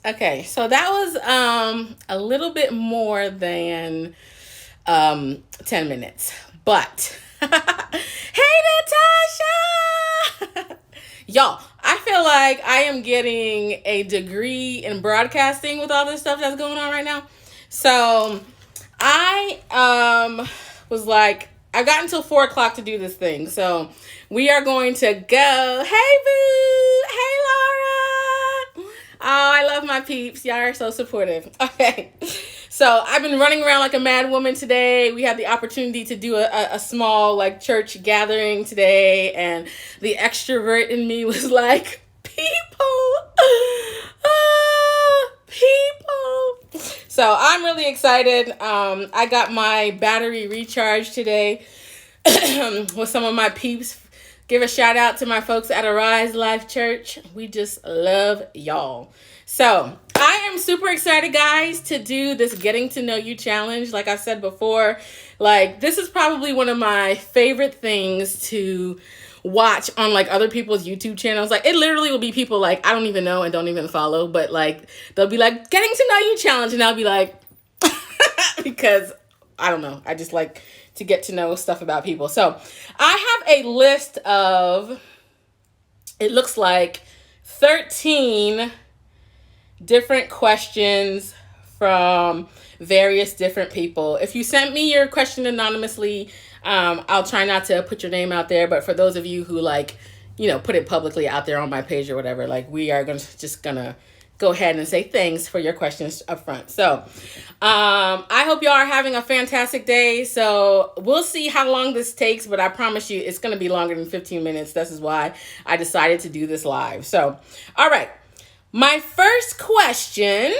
Okay, so that was a little bit more than 10 minutes. But hey Natasha! Y'all, I feel like I am getting a degree in broadcasting with all this stuff that's going on right now. So I was like, I got until 4 o'clock to do this thing. So we are going to go. Hey boo! Hey Laura! Oh, I love my peeps. Y'all are so supportive. Okay. So I've been running around like a mad woman today. We had the opportunity to do a small like church gathering today, and the extrovert in me was like, people, people. So I'm really excited. I got my battery recharged today with some of my peeps. Give a shout out to my folks at Arise Life Church. We just love y'all. So I am super excited, guys, to do this Getting to Know You challenge. Like I said before, like this is probably one of my favorite things to watch on like other people's YouTube channels. Like it literally will be people like I don't even know and don't even follow, but like they'll be like Getting to Know You challenge, and I'll be like, because I don't know, I just like to get to know stuff about people. So I have a list of, it looks like 13 different questions from various different people. If you sent me your question anonymously, I'll try not to put your name out there, but for those of you who like, you know, put it publicly out there on my page or whatever, like we are gonna go ahead and say thanks for your questions up front. So I hope y'all are having a fantastic day. So we'll see how long this takes, but I promise you it's going to be longer than 15 minutes. This is why I decided to do this live. So, all right. My first question.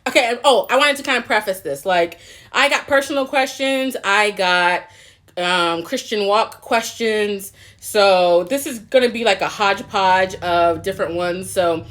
Okay. Oh, I wanted to kind of preface this. Like I got personal questions. I got Christian walk questions. So this is going to be like a hodgepodge of different ones. So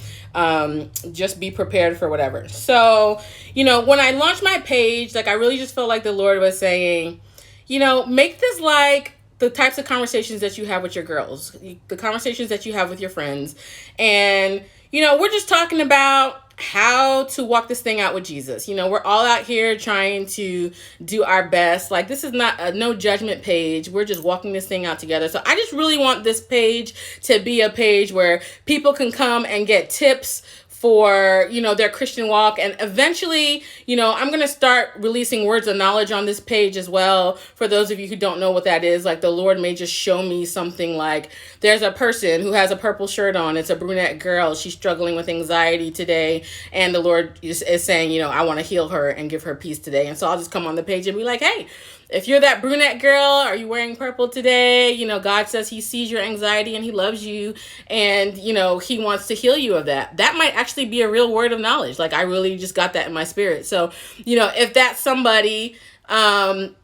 just be prepared for whatever. So, you know, when I launched my page, like I really just felt like the Lord was saying, you know, make this like the types of conversations that you have with your girls, the conversations that you have with your friends. And, you know, we're just talking about how to walk this thing out with Jesus. You know, we're all out here trying to do our best. Like this is not a no judgment page. We're just walking this thing out together. So I just really want this page to be a page where people can come and get tips for, you know, their Christian walk. And eventually, you know, I'm going to start releasing words of knowledge on this page as well. For those of you who don't know what that is, like the Lord may just show me something like there's a person who has a purple shirt on. It's a brunette girl. She's struggling with anxiety today. And the Lord is saying, you know, I want to heal her and give her peace today. And so I'll just come on the page and be like, hey, if you're that brunette girl, are you wearing purple today? You know, God says he sees your anxiety and he loves you. And, you know, he wants to heal you of that. That might actually be a real word of knowledge. Like I really just got that in my spirit. So, you know, if that's somebody,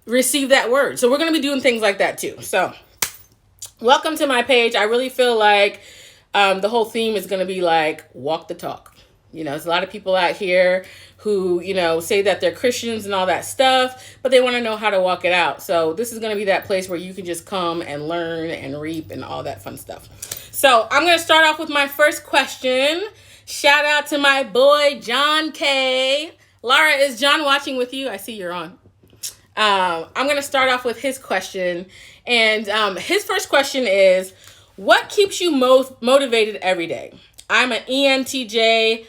receive that word. So we're going to be doing things like that too. So welcome to my page. I really feel like the whole theme is going to be like walk the talk. You know, there's a lot of people out here who, you know, say that they're Christians and all that stuff, but they want to know how to walk it out. So this is going to be that place where you can just come and learn and reap and all that fun stuff. So I'm going to start off with my first question. Shout out to my boy, John K. Laura, is John watching with you? I see you're on. I'm going to start off with his question. And his first question is, what keeps you most motivated every day? I'm an ENTJ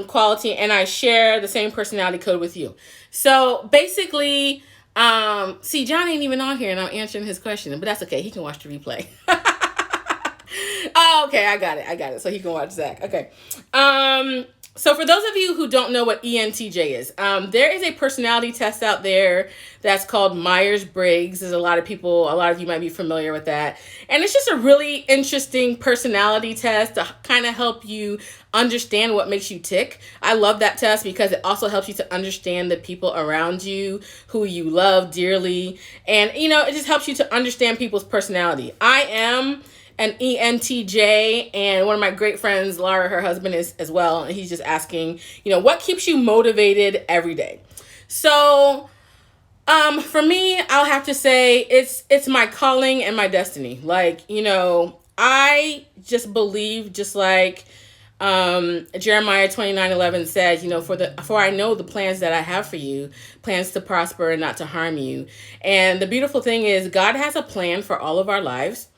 quality, and I share the same personality code with you. So basically, see, John ain't even on here, and I'm answering his question, but that's okay. He can watch the replay. Oh, okay, I got it. So he can watch Zach. Okay. So for those of you who don't know what ENTJ is, there is a personality test out there that's called Myers-Briggs. There's a lot of you might be familiar with that. And it's just a really interesting personality test to kind of help you understand what makes you tick. I love that test because it also helps you to understand the people around you who you love dearly. And, you know, it just helps you to understand people's personality. I am an ENTJ, and one of my great friends, Laura, her husband is as well, and he's just asking, you know, what keeps you motivated every day? So, for me, I'll have to say it's my calling and my destiny. Like, you know, I just believe, just like Jeremiah 29:11 says, for I know the plans that I have for you, plans to prosper and not to harm you. And the beautiful thing is God has a plan for all of our lives.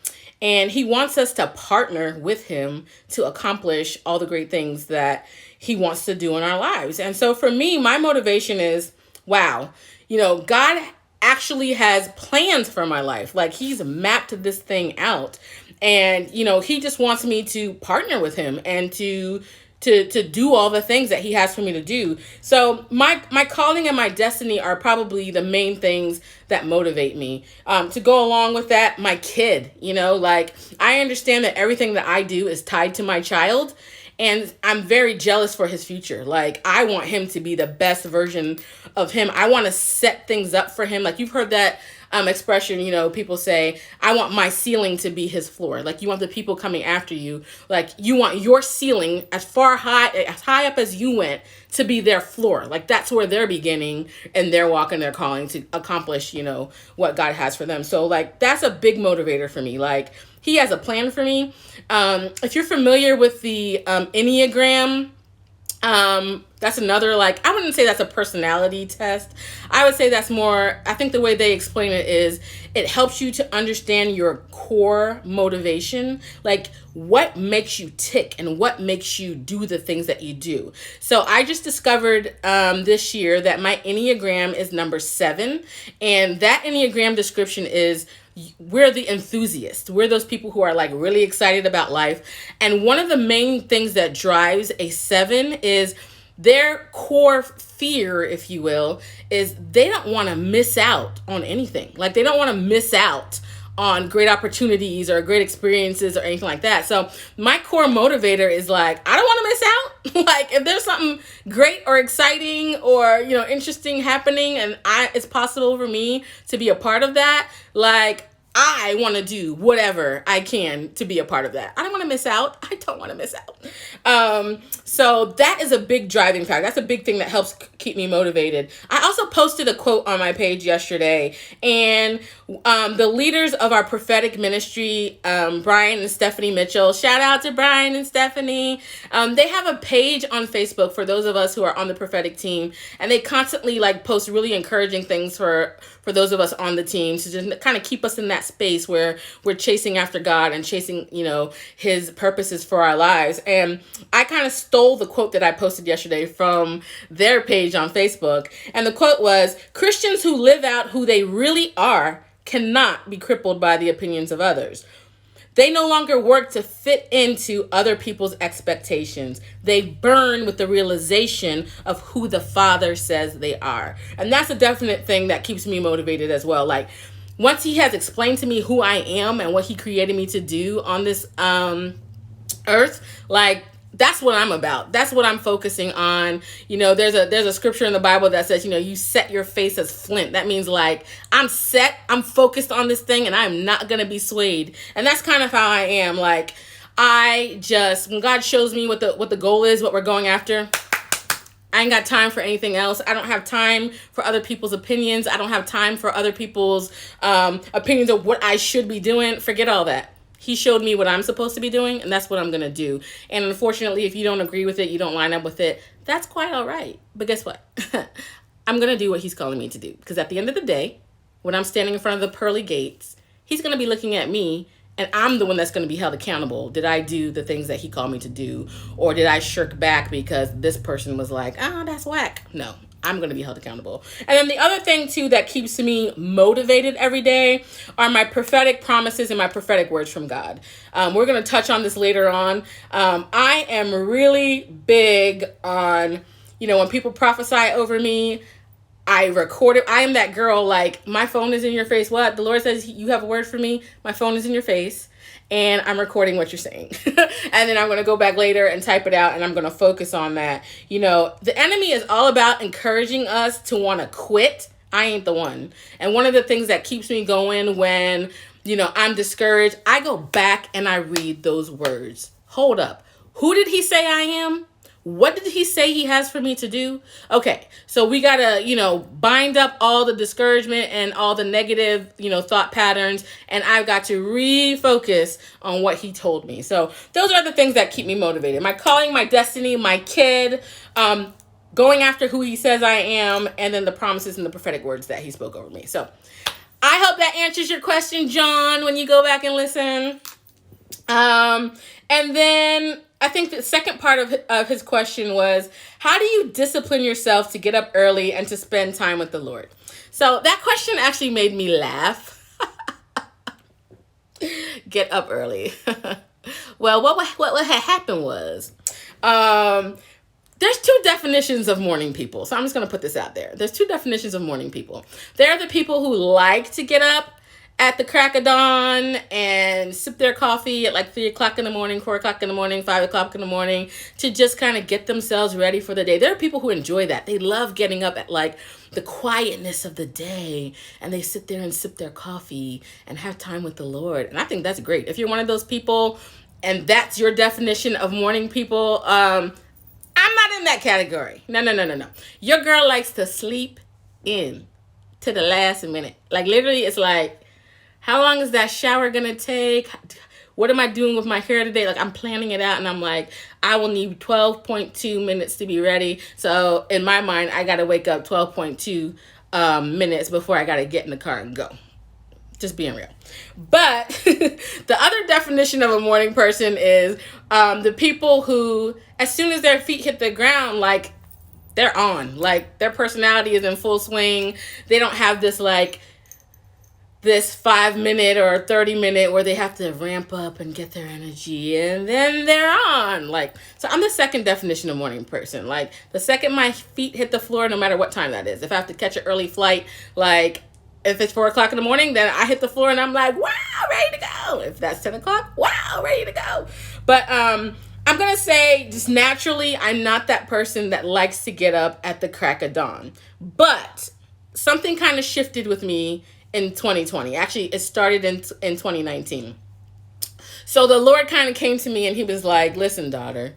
And he wants us to partner with him to accomplish all the great things that he wants to do in our lives. And so for me, my motivation is, wow, God actually has plans for my life. Like, he's mapped this thing out. And, he just wants me to partner with him and to do all the things that he has for me to do. So my calling and my destiny are probably the main things that motivate me. To go along with that, my kid, like, I understand that everything that I do is tied to my child. And I'm very jealous for his future. Like, I want him to be the best version of him. I want to set things up for him. Like, you've heard that expression, people say, I want my ceiling to be his floor. Like, you want the people coming after you. Like, you want your ceiling as high up as you went to be their floor. Like, that's where they're beginning and they're walking their calling to accomplish, what God has for them. So, like, that's a big motivator for me. Like, he has a plan for me. If you're familiar with the Enneagram, that's another, like, I wouldn't say that's a personality test. I would say that's more, I think the way they explain it is it helps you to understand your core motivation, like what makes you tick and what makes you do the things that you do. So I just discovered this year that my Enneagram is number 7, and that Enneagram description is we're the enthusiasts. We're those people who are like really excited about life. And one of the main things that drives a 7 is their core fear, if you will, is they don't want to miss out on anything. Like, they don't want to miss out on great opportunities or great experiences or anything like that. So my core motivator is like, I don't want to miss out. Like, if there's something great or exciting or, interesting happening and it's possible for me to be a part of that, like, I want to do whatever I can to be a part of that. I don't want to miss out. I don't want to miss out. So that is a big driving factor. That's a big thing that helps keep me motivated. I also posted a quote on my page yesterday, and the leaders of our prophetic ministry, Brian and Stephanie Mitchell, shout out to Brian and Stephanie. They have a page on Facebook for those of us who are on the prophetic team, and they constantly like post really encouraging things for those of us on the team to just kind of keep us in that space where we're chasing after God and chasing, his purposes for our lives. And I kind of stole the quote that I posted yesterday from their page on Facebook. And the quote was, Christians who live out who they really are cannot be crippled by the opinions of others. They no longer work to fit into other people's expectations. They burn with the realization of who the Father says they are. And that's a definite thing that keeps me motivated as well. Like, once he has explained to me who I am and what he created me to do on this earth, like, that's what I'm about. That's what I'm focusing on. There's a scripture in the Bible that says, you set your face as flint. That means like I'm I'm focused on this thing and I'm not going to be swayed. And that's kind of how I am. Like, when God shows me what the goal is, what we're going after, I ain't got time for anything else. I don't have time for other people's opinions. I don't have time for other people's opinions of what I should be doing. Forget all that. He showed me what I'm supposed to be doing, and that's what I'm going to do. And unfortunately, if you don't agree with it, you don't line up with it, that's quite all right. But guess what? I'm going to do what he's calling me to do. Because at the end of the day, when I'm standing in front of the pearly gates, he's going to be looking at me, and I'm the one that's going to be held accountable. Did I do the things that he called me to do? Or did I shirk back because this person was like, that's whack? No. I'm going to be held accountable. And then the other thing, too, that keeps me motivated every day are my prophetic promises and my prophetic words from God. We're going to touch on this later on. I am really big on, when people prophesy over me, I record it. I am that girl, like, my phone is in your face. What? The Lord says you have a word for me. My phone is in your face. And I'm recording what you're saying. And then I'm going to go back later and type it out, and I'm going to focus on that. The enemy is all about encouraging us to want to quit. I ain't the one. And one of the things that keeps me going when, I'm discouraged, I go back and I read those words. Hold up. Who did he say I am? What did he say he has for me to do? Okay, so we gotta, bind up all the discouragement and all the negative, thought patterns, and I've got to refocus on what he told me. So those are the things that keep me motivated. My calling, my destiny, my kid, going after who he says I am, and then the promises and the prophetic words that he spoke over me. So I hope that answers your question, John, when you go back and listen. And then I think the second part of his question was, how do you discipline yourself to get up early and to spend time with the Lord? So that question actually made me laugh. Get up early. Well, what had happened was, there's two definitions of morning people. So I'm just going to put this out there. There's two definitions of morning people. There are the people who like to get up at the crack of dawn and sip their coffee at like 3 o'clock in the morning, 4 o'clock in the morning, 5 o'clock in the morning to just kind of get themselves ready for the day. There are people who enjoy that. They love getting up at like the quietness of the day and they sit there and sip their coffee and have time with the Lord. And I think that's great. If you're one of those people and that's your definition of morning people, I'm not in that category. No. Your girl likes to sleep in to the last minute. Like literally it's like, how long is that shower gonna take? What am I doing with my hair today? Like I'm planning it out and I'm like, I will need 12.2 minutes to be ready. So in my mind, I gotta wake up 12.2 minutes before I gotta get in the car and go. Just being real. But the other definition of a morning person is the people who, as soon as their feet hit the ground, like they're on. Like their personality is in full swing. They don't have this 5-minute or 30-minute where they have to ramp up and get their energy and then they're on. So I'm the second definition of morning person. Like the second my feet hit the floor, no matter what time that is, if I have to catch an early flight, like if it's 4 o'clock in the morning, then I hit the floor and I'm like, wow, ready to go. If that's 10 o'clock, wow, ready to go. But I'm going to say just naturally, I'm not that person that likes to get up at the crack of dawn. But something kind of shifted with me in 2020. Actually, it started in 2019. So the Lord kind of came to me and he was like, listen, daughter,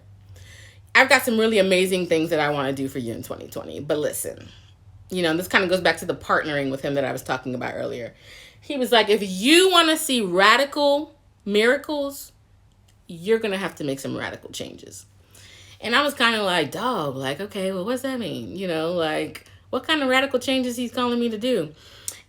I've got some really amazing things that I want to do for you in 2020. But listen, this kind of goes back to the partnering with him that I was talking about earlier. He was like, if you want to see radical miracles, you're going to have to make some radical changes. And I was kind of like, dog, okay, well, what's that mean? What kind of radical changes he's calling me to do?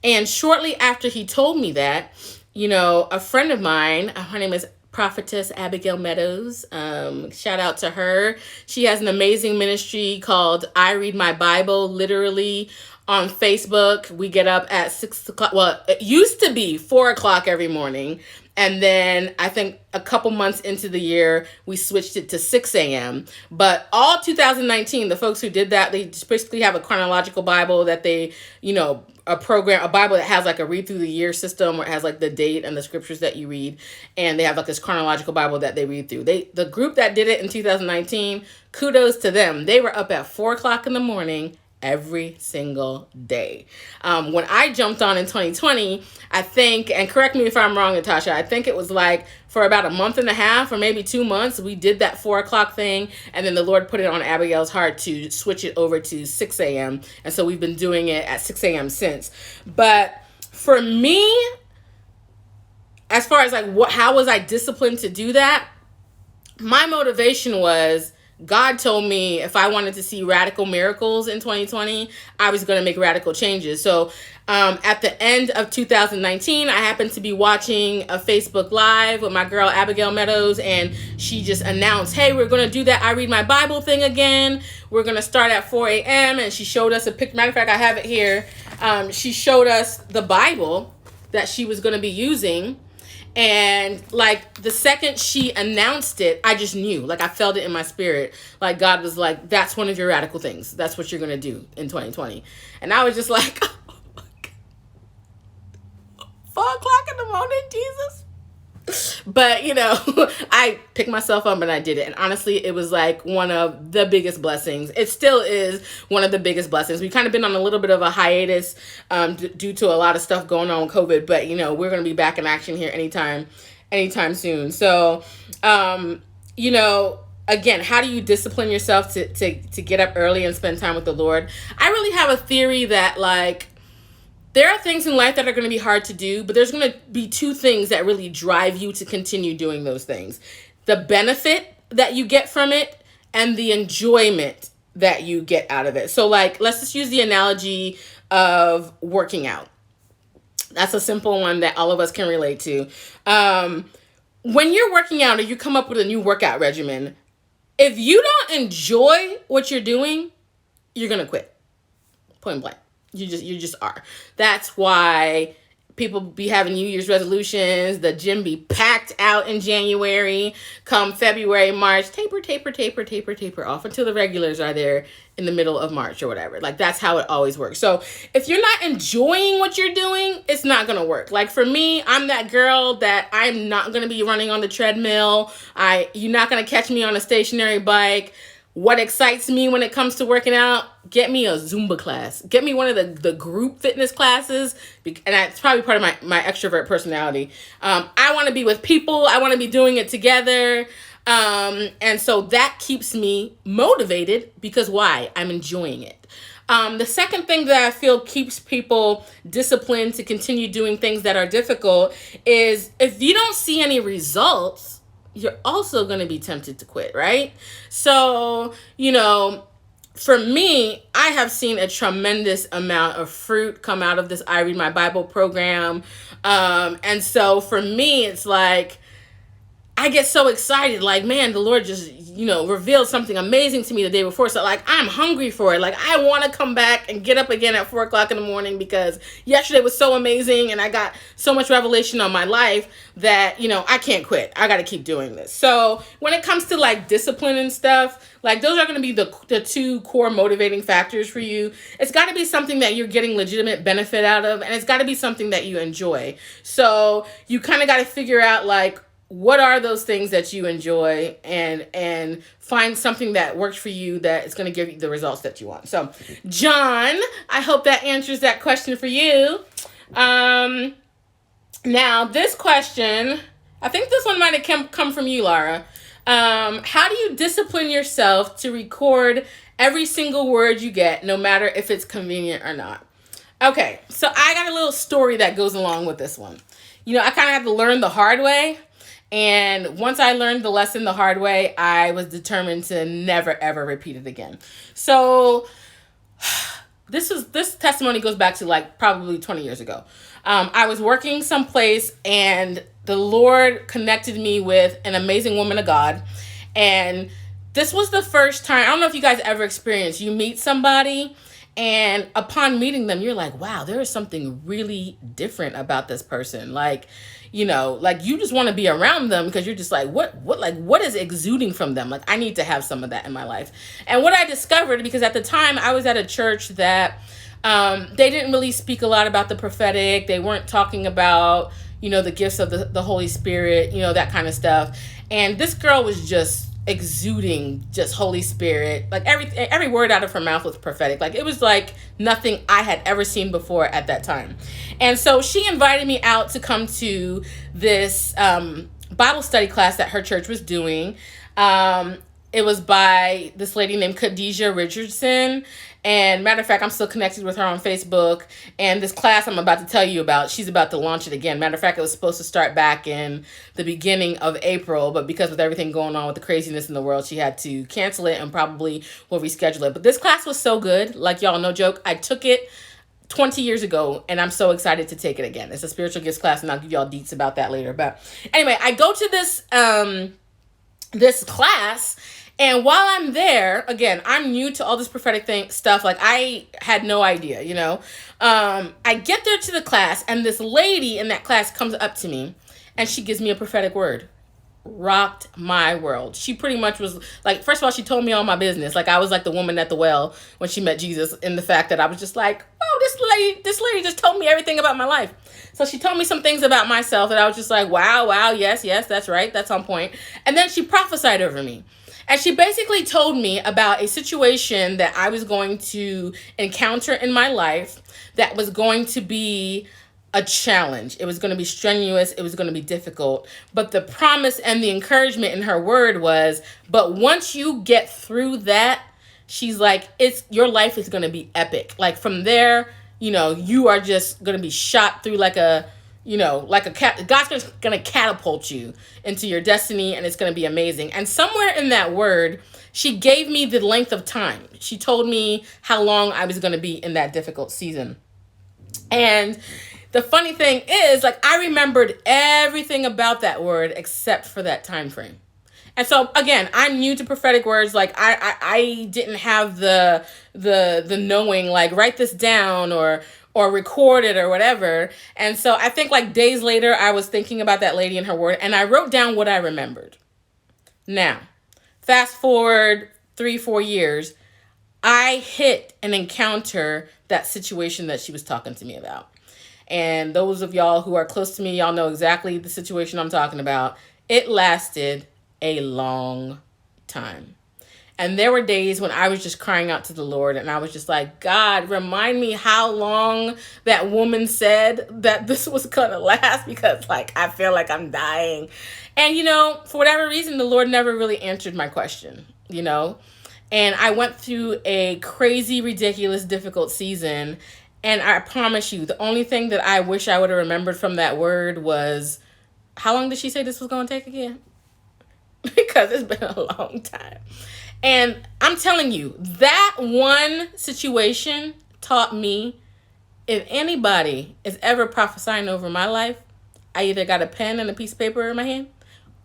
And shortly after he told me that, a friend of mine, her name is Prophetess Abigail Meadows. Shout out to her. She has an amazing ministry called I Read My Bible, literally on Facebook. We get up at 6 o'clock. Well, it used to be 4 o'clock every morning. And then I think a couple months into the year, we switched it to 6 a.m. But all 2019, the folks who did that, they just basically have a chronological Bible that they, a Bible that has a read through the year system where it has the date and the scriptures that you read. And they have this chronological Bible that they read through. The group that did it in 2019, kudos to them. They were up at 4 o'clock in the morning every single day. When I jumped on in 2020, I think, and correct me if I'm wrong, Natasha, I think it was for about a month and a half or maybe 2 months, we did that 4 o'clock thing. And then the Lord put it on Abigail's heart to switch it over to 6 a.m. And so we've been doing it at 6 a.m. since. But for me, as far as how was I disciplined to do that? My motivation was, God told me if I wanted to see radical miracles in 2020, I was going to make radical changes. So at the end of 2019, I happened to be watching a Facebook Live with my girl Abigail Meadows, and she just announced, hey, we're going to do that I Read My Bible thing again. We're going to start at 4 a.m. And she showed us a picture. Matter of fact, I have it here. She showed us the Bible that she was going to be using. And the second she announced it, I just knew, I felt it in my spirit. God was like, that's one of your radical things. That's what you're going to do in 2020. And I was just like, oh my God. 4 o'clock in the morning, Jesus. But, I picked myself up and I did it. And honestly, it was one of the biggest blessings. It still is one of the biggest blessings. We've kind of been on a little bit of a hiatus due to a lot of stuff going on with COVID. But, we're going to be back in action here anytime soon. So, again, how do you discipline yourself to get up early and spend time with the Lord? I really have a theory that, like, there are things in life that are going to be hard to do, but there's going to be two things that really drive you to continue doing those things: the benefit that you get from it and the enjoyment that you get out of it. So, like, let's just use the analogy of working out. That's a simple one that all of us can relate to. When you're working out or you come up with a new workout regimen, if you don't enjoy what you're doing, you're going to quit. Point blank. You just are. That's why people be having New Year's resolutions. The gym be packed out in January. Come February, March, taper off until the regulars are there in the middle of March or whatever. Like, that's how it always works. So if you're not enjoying what you're doing, it's not going to work. Like, for me, I'm that girl that I'm not going to be running on the treadmill. You're not going to catch me on a stationary bike. What excites me when it comes to working out? Get me a Zumba class. Get me one of the group fitness classes. And that's probably part of my extrovert personality. I want to be with people. I want to be doing it together. And so that keeps me motivated because why? I'm enjoying it. The second thing that I feel keeps people disciplined to continue doing things that are difficult is if you don't see any results, you're also going to be tempted to quit, right? So, for me, I have seen a tremendous amount of fruit come out of this I Read My Bible program. And so for me, it's like, I get so excited, like, man, the Lord just, revealed something amazing to me the day before. So, like, I'm hungry for it. Like, I want to come back and get up again at 4 o'clock in the morning because yesterday was so amazing and I got so much revelation on my life that, I can't quit. I got to keep doing this. So when it comes to, like, discipline and stuff, like, those are going to be the two core motivating factors for you. It's got to be something that you're getting legitimate benefit out of, and it's got to be something that you enjoy. So you kind of got to figure out, like, what are those things that you enjoy and find something that works for you that is going to give you the results that you want. So, John, I hope that answers that question for you. Now, this question, I think this one might have come from you, Lara. How do you discipline yourself to record every single word you get, no matter if it's convenient or not? Okay, so I got a little story that goes along with this one. I kind of had to learn the hard way. And once I learned the lesson the hard way, I was determined to never, ever repeat it again. So this testimony goes back to, like, probably 20 years ago. I was working someplace and the Lord connected me with an amazing woman of God. And this was the first time, I don't know if you guys ever experienced, you meet somebody and upon meeting them, you're like, wow, there is something really different about this person. Like, you just want to be around them because you're just like, what is exuding from them? Like, I need to have some of that in my life. And what I discovered, because at the time I was at a church that they didn't really speak a lot about the prophetic. They weren't talking about, the gifts of the Holy Spirit, that kind of stuff. And this girl was just exuding just Holy Spirit. Like, every word out of her mouth was prophetic. Like, it was like nothing I had ever seen before at that time. And so she invited me out to come to this Bible study class that her church was doing. It was by this lady named Khadijah Richardson. And matter of fact, I'm still connected with her on Facebook. And this class I'm about to tell you about, she's about to launch it again. Matter of fact, it was supposed to start back in the beginning of April. But because of everything going on with the craziness in the world, she had to cancel it and probably will reschedule it. But this class was so good. Like, y'all, no joke. I took it 20 years ago, and I'm so excited to take it again. It's a spiritual gifts class, and I'll give y'all deets about that later. But anyway, I go to this class. And while I'm there, again, I'm new to all this prophetic stuff. Like, I had no idea, I get there to the class, and this lady in that class comes up to me, and she gives me a prophetic word. Rocked my world. She pretty much was like, first of all, she told me all my business. Like, I was like the woman at the well when she met Jesus, in the fact that I was just like, oh, this lady just told me everything about my life. So she told me some things about myself that I was just like, wow, yes, that's right. That's on point. And then she prophesied over me. And she basically told me about a situation that I was going to encounter in my life that was going to be a challenge. It was going to be strenuous. It was going to be difficult. But the promise and the encouragement in her word was, but once you get through that, she's like, your life is going to be epic. Like from there, you are just going to be shot through like a God's going to catapult you into your destiny, and it's going to be amazing. And somewhere in that word, she gave me the length of time. She told me how long I was going to be in that difficult season. And the funny thing is, like, I remembered everything about that word except for that time frame. And so again, I'm new to prophetic words. Like I didn't have the knowing, like write this down or record it or whatever. And so I think like days later, I was thinking about that lady and her word, and I wrote down what I remembered. Now, fast forward 3-4 years, I hit and encounter that situation that she was talking to me about. And those of y'all who are close to me, y'all know exactly the situation I'm talking about. It lasted a long time. And there were days when I was just crying out to the Lord, and I was just like, God, remind me how long that woman said that this was going to last, because like, I feel like I'm dying. And, for whatever reason, the Lord never really answered my question, and I went through a crazy, ridiculous, difficult season. And I promise you, the only thing that I wish I would have remembered from that word was, how long did she say this was going to take again? Because it's been a long time. And I'm telling you, that one situation taught me, if anybody is ever prophesying over my life, I either got a pen and a piece of paper in my hand,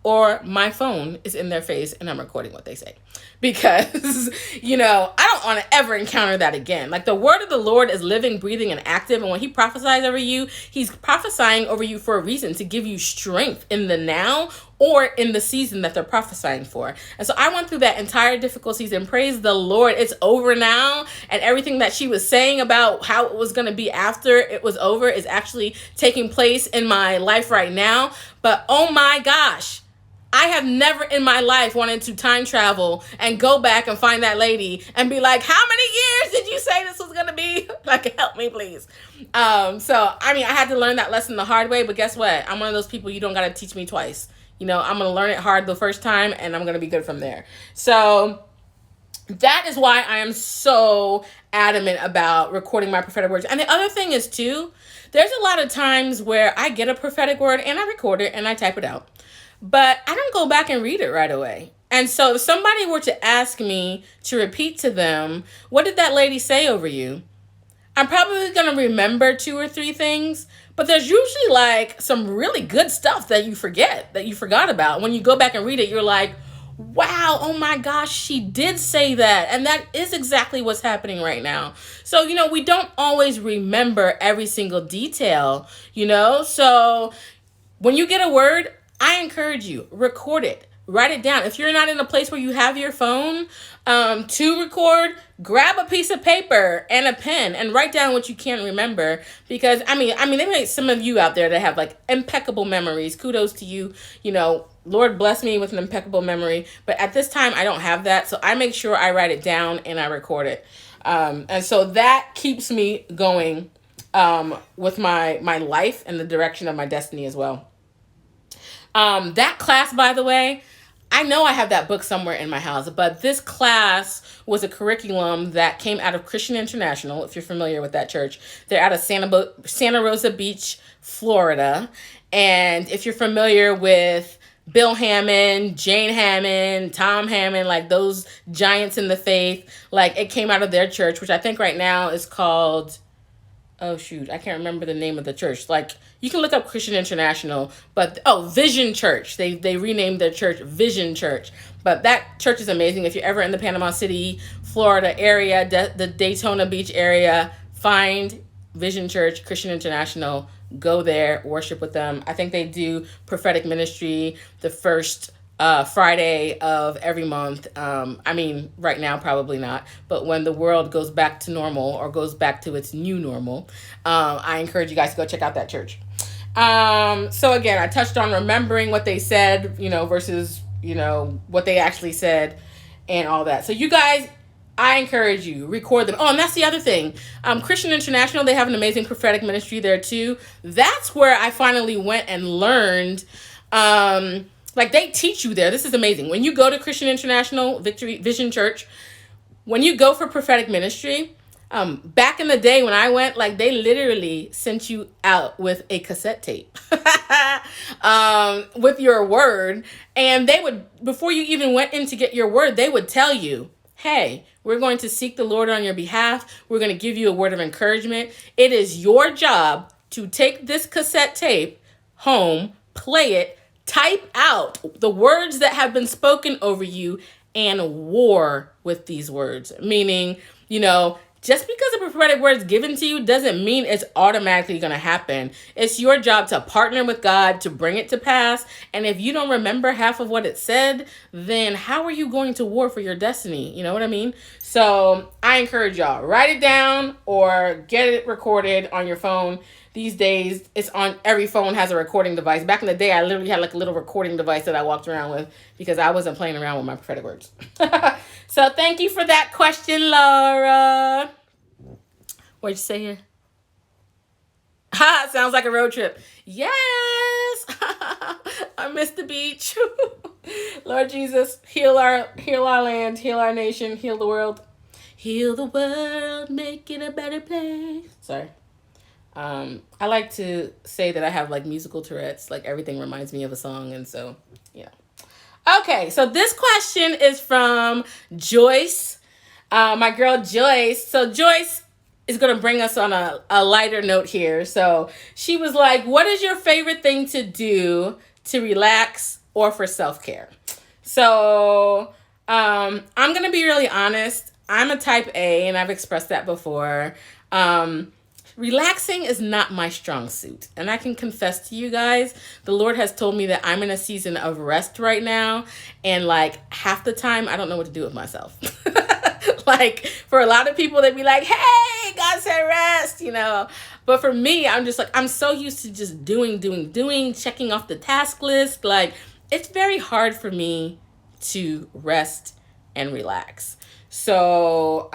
or my phone is in their face and I'm recording what they say. Because, I don't want to ever encounter that again. Like, the word of the Lord is living, breathing, and active. And when he prophesies over you, he's prophesying over you for a reason, to give you strength in the now or in the season that they're prophesying for. And so I went through that entire difficult season. Praise the Lord. It's over now. And everything that she was saying about how it was going to be after it was over is actually taking place in my life right now. But oh my gosh, I have never in my life wanted to time travel and go back and find that lady and be like, how many years did you say this was going to be? Like, help me, please. I had to learn that lesson the hard way, but guess what? I'm one of those people, you don't got to teach me twice. I'm going to learn it hard the first time, and I'm going to be good from there. So that is why I am so adamant about recording my prophetic words. And the other thing is too, there's a lot of times where I get a prophetic word and I record it and I type it out, but I don't go back and read it right away. And so if somebody were to ask me to repeat to them, what did that lady say over you? I'm probably going to remember 2 or 3 things, but there's usually like some really good stuff that you forgot about. When you go back and read it, you're like, wow, oh my gosh, she did say that. And that is exactly what's happening right now. So, we don't always remember every single detail, So when you get a word, I encourage you, record it. Write it down. If you're not in a place where you have your phone to record, grab a piece of paper and a pen and write down what you can't remember. Because, there may be some of you out there that have like impeccable memories. Kudos to you. Lord bless me with an impeccable memory. But at this time, I don't have that. So I make sure I write it down and I record it. And so that keeps me going with my life and the direction of my destiny as well. That class, by the way, I know I have that book somewhere in my house, but this class was a curriculum that came out of Christian International, if you're familiar with that church. They're out of Santa Rosa Beach, Florida. And if you're familiar with Bill Hammond, Jane Hammond, Tom Hammond, like those giants in the faith, like it came out of their church, which I think right now is called, oh shoot, I can't remember the name of the church. Like, you can look up Christian International, but Vision Church. They renamed their church Vision Church. But that church is amazing. If you're ever in the Panama City, Florida area, the Daytona Beach area, find Vision Church, Christian International, go there, worship with them. I think they do prophetic ministry the first Friday of every month. Right now, probably not. But when the world goes back to normal or goes back to its new normal, I encourage you guys to go check out that church. So again, I touched on remembering what they said, versus, what they actually said and all that. So you guys, I encourage you, record them. Oh, and that's the other thing. Christian International, they have an amazing prophetic ministry there too. That's where I finally went and learned. Like they teach you there. This is amazing. When you go to Christian International Victory Vision Church, when you go for prophetic ministry, back in the day when I went, like they literally sent you out with a cassette tape with your word. And they would, before you even went in to get your word, they would tell you, hey, we're going to seek the Lord on your behalf. We're going to give you a word of encouragement. It is your job to take this cassette tape home, play it, type out the words that have been spoken over you, and war with these words. Meaning, just because a prophetic word is given to you doesn't mean it's automatically going to happen. It's your job to partner with God to bring it to pass. And if you don't remember half of what it said, then how are you going to war for your destiny? You know what I mean? So I encourage y'all, write it down or get it recorded on your phone. These days, it's on every phone has a recording device. Back in the day, I literally had like a little recording device that I walked around with because I wasn't playing around with my prophetic words. So thank you for that question, Laura. What'd you say here? Ha! Sounds like a road trip. Yes! I missed the beach. Lord Jesus, heal our land, heal our nation, heal the world. Heal the world, make it a better place. Sorry. I like to say that I have like musical Tourette's, like everything reminds me of a song, and so, yeah. Okay, so this question is from Joyce, my girl Joyce. So Joyce is going to bring us on a lighter note here. So she was like, what is your favorite thing to do to relax or for self-care? So I'm going to be really honest. I'm a type A, and I've expressed that before. Relaxing is not my strong suit. And I can confess to you guys, the Lord has told me that I'm in a season of rest right now. And like half the time, I don't know what to do with myself. Like for a lot of people, they'd be like, hey, God said rest, But for me, I'm just like, I'm so used to just doing, checking off the task list. Like it's very hard for me to rest and relax. So,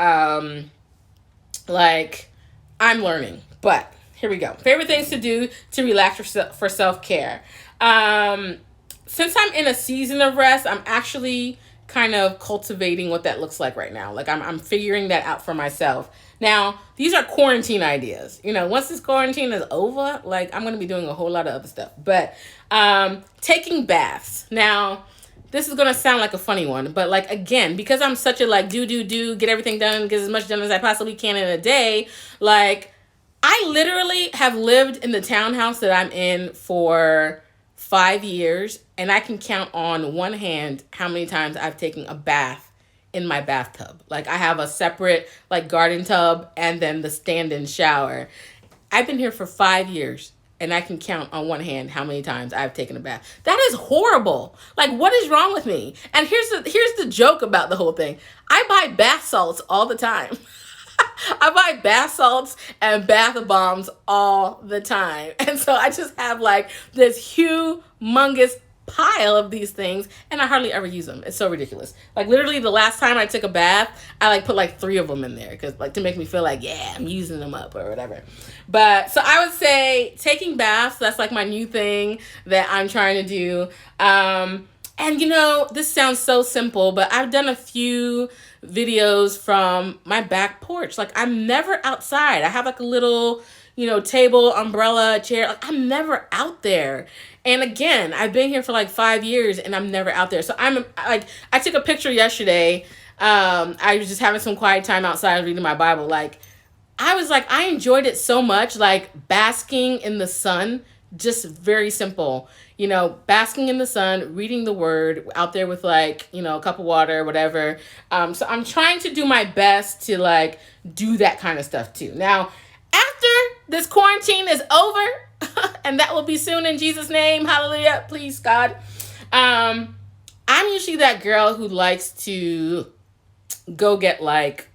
I'm learning, but here we go. Favorite things to do to relax for self-care. Since I'm in a season of rest, I'm actually kind of cultivating what that looks like right now. Like I'm figuring that out for myself. Now, these are quarantine ideas. Once this quarantine is over, like I'm going to be doing a whole lot of other stuff. But taking baths. Now, this is going to sound like a funny one, but like, again, because I'm such a like do, get everything done, get as much done as I possibly can in a day. Like I literally have lived in the townhouse that I'm in for 5 years, and I can count on one hand how many times I've taken a bath in my bathtub. Like I have a separate like garden tub and then the stand-in shower. I've been here for 5 years. And I can count on one hand how many times I've taken a bath. That is horrible. Like, what is wrong with me? And here's the joke about the whole thing. I buy bath salts all the time. I buy bath salts and bath bombs all the time. And so I just have like this humongous pile of these things, and I hardly ever use them. It's so ridiculous. Like literally the last time I took a bath, I like put like 3 of them in there because like to make me feel like, yeah, I'm using them up or whatever. But so I would say taking baths, that's like my new thing that I'm trying to do. And this sounds so simple, but I've done a few videos from my back porch. Like I'm never outside. I have like a little, table, umbrella, chair. Like I'm never out there. And again, I've been here for like 5 years and I'm never out there. So I'm like, I took a picture yesterday. I was just having some quiet time outside reading my Bible. Like, I was like, I enjoyed it so much, like basking in the sun, just very simple, basking in the sun, reading the word out there with like, a cup of water, whatever. So I'm trying to do my best to like do that kind of stuff too. Now, after this quarantine is over, and that will be soon in Jesus' name, hallelujah, please God. I'm usually that girl who likes to go get like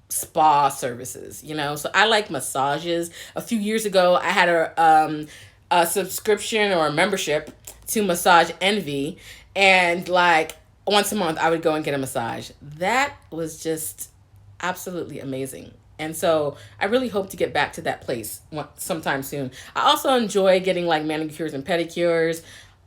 spa services, so I like massages. A few years ago, I had a subscription or a membership to Massage Envy, and like once a month I would go and get a massage. That was just absolutely amazing. And so I really hope to get back to that place sometime soon. I also enjoy getting like manicures and pedicures.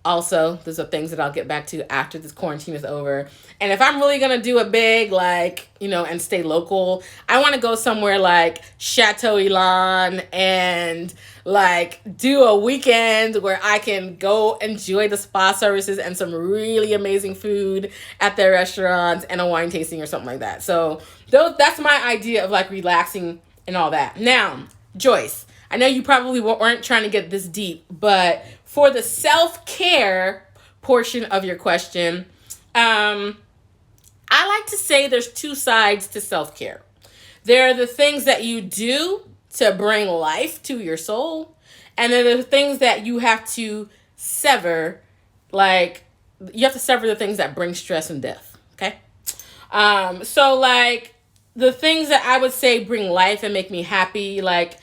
Also, those are things that I'll get back to after this quarantine is over. And if I'm really gonna do it big, like, and stay local, I wanna go somewhere like Chateau Elan and like do a weekend where I can go enjoy the spa services and some really amazing food at their restaurants and a wine tasting or something like that. So that's my idea of like relaxing and all that. Now, Joyce, I know you probably weren't trying to get this deep, but for the self-care portion of your question, I like to say there's two sides to self-care. There are the things that you do to bring life to your soul, and then there are the things that you have to sever, like you have to sever the things that bring stress and death, okay? So like the things that I would say bring life and make me happy, like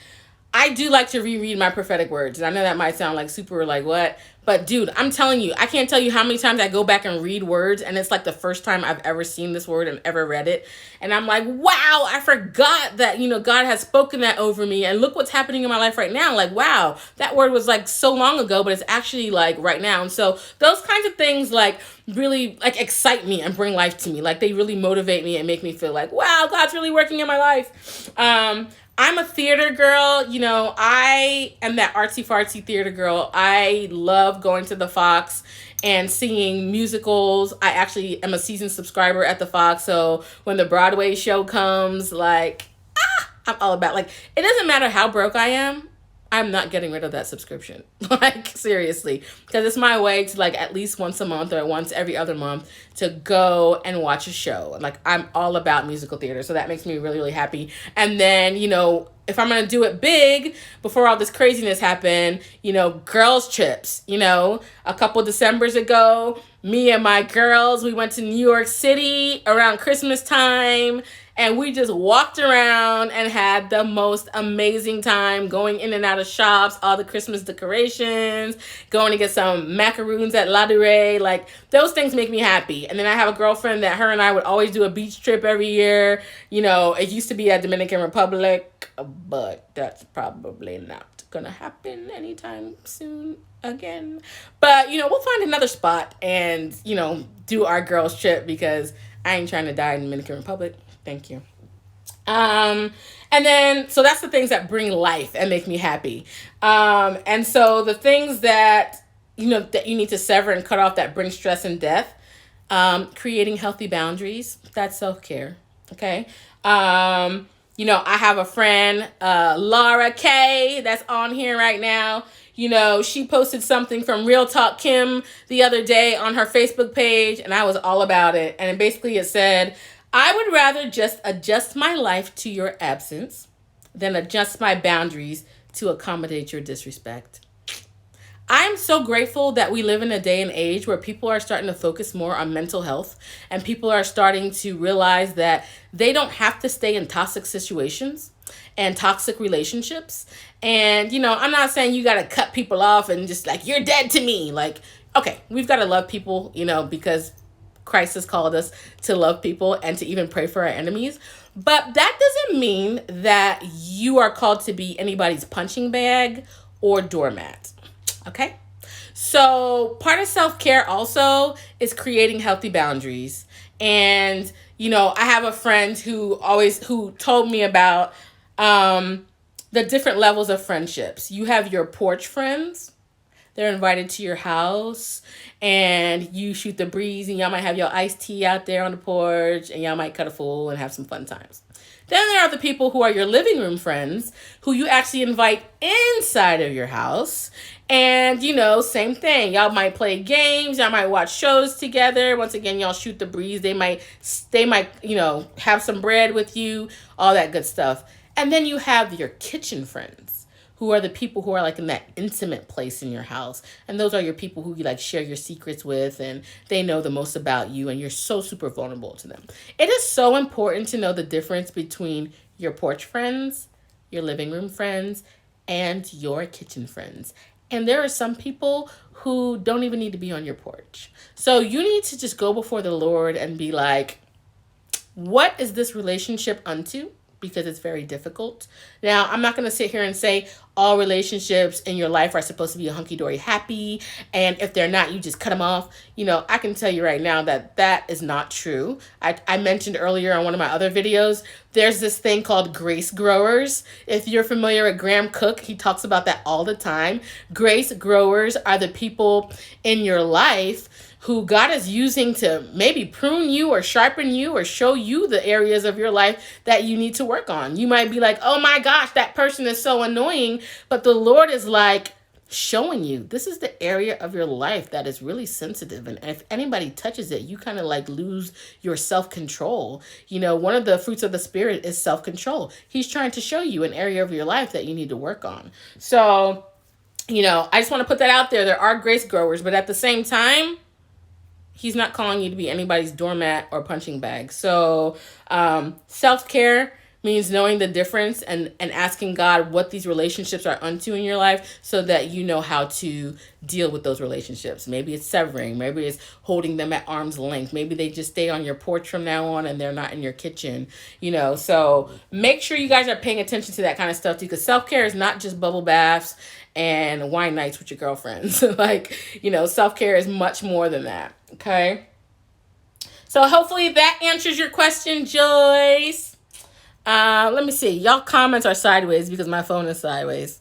I do like to reread my prophetic words. And I know that might sound like super like what, but dude, I'm telling you, I can't tell you how many times I go back and read words and it's like the first time I've ever seen this word and ever read it. And I'm like, wow, I forgot that, God has spoken that over me. And look what's happening in my life right now. Like, wow, that word was like so long ago, but it's actually like right now. And so those kinds of things like really like excite me and bring life to me. Like they really motivate me and make me feel like, wow, God's really working in my life. I'm a theater girl. I am that artsy fartsy theater girl. I love going to the Fox and singing musicals. I actually am a seasoned subscriber at the Fox. So when the Broadway show comes, like, I'm all about, like, it doesn't matter how broke I am. I'm not getting rid of that subscription. Like, seriously. Because it's my way to, like, at least once a month or once every other month to go and watch a show. Like, I'm all about musical theater. So that makes me really, really happy. And then, if I'm going to do it big, before all this craziness happened, girls trips. A couple Decembers ago, me and my girls, we went to New York City around Christmas time. And we just walked around and had the most amazing time going in and out of shops, all the Christmas decorations, going to get some macaroons at La Durée. Like, those things make me happy. And then I have a girlfriend that her and I would always do a beach trip every year. It used to be at Dominican Republic, but that's probably not going to happen anytime soon again. But, we'll find another spot and, do our girls trip because I ain't trying to die in Dominican Republic. Thank you. And then, so that's the things that bring life and make me happy. And so the things that, that you need to sever and cut off that bring stress and death, creating healthy boundaries, that's self-care. Okay. I have a friend, Laura K, that's on here right now. She posted something from Real Talk Kim the other day on her Facebook page, and I was all about it. And basically it said, I would rather just adjust my life to your absence than adjust my boundaries to accommodate your disrespect. I'm so grateful that we live in a day and age where people are starting to focus more on mental health and people are starting to realize that they don't have to stay in toxic situations and toxic relationships. And, I'm not saying you got to cut people off and just like, you're dead to me. Like, okay, we've got to love people, because Christ has called us to love people and to even pray for our enemies. But that doesn't mean that you are called to be anybody's punching bag or doormat. Okay? So part of self-care also is creating healthy boundaries. And, I have a friend who told me about the different levels of friendships. You have your porch friends. They're invited to your house and you shoot the breeze and y'all might have your iced tea out there on the porch and y'all might cut a fool and have some fun times. Then there are the people who are your living room friends who you actually invite inside of your house. And, same thing. Y'all might play games. Y'all might watch shows together. Once again, y'all shoot the breeze. They might, have some bread with you, all that good stuff. And then you have your kitchen friends, who are the people who are like in that intimate place in your house. And those are your people who you like share your secrets with and they know the most about you and you're so super vulnerable to them. It is so important to know the difference between your porch friends, your living room friends, and your kitchen friends. And there are some people who don't even need to be on your porch. So you need to just go before the Lord and be like, what is this relationship unto? Because it's very difficult. Now, I'm not going to sit here and say all relationships in your life are supposed to be a hunky-dory happy, and if they're not, you just cut them off. I can tell you right now that that is not true. I mentioned earlier on one of my other videos, there's this thing called grace growers. If you're familiar with Graham Cook, he talks about that all the time. Grace growers are the people in your life who God is using to maybe prune you or sharpen you or show you the areas of your life that you need to work on. You might be like, oh my gosh, that person is so annoying. But the Lord is like showing you, this is the area of your life that is really sensitive. And if anybody touches it, you kind of like lose your self-control. One of the fruits of the Spirit is self-control. He's trying to show you an area of your life that you need to work on. So, I just want to put that out there. There are grace growers, but at the same time, He's not calling you to be anybody's doormat or punching bag. So self-care means knowing the difference and asking God what these relationships are unto in your life so that you know how to deal with those relationships. Maybe it's severing. Maybe it's holding them at arm's length. Maybe they just stay on your porch from now on and they're not in your kitchen. So make sure you guys are paying attention to that kind of stuff too, because self-care is not just bubble baths and wine nights with your girlfriends. Self-care is much more than that. Okay. So hopefully that answers your question, Joyce. Let me see. Y'all comments are sideways because my phone is sideways.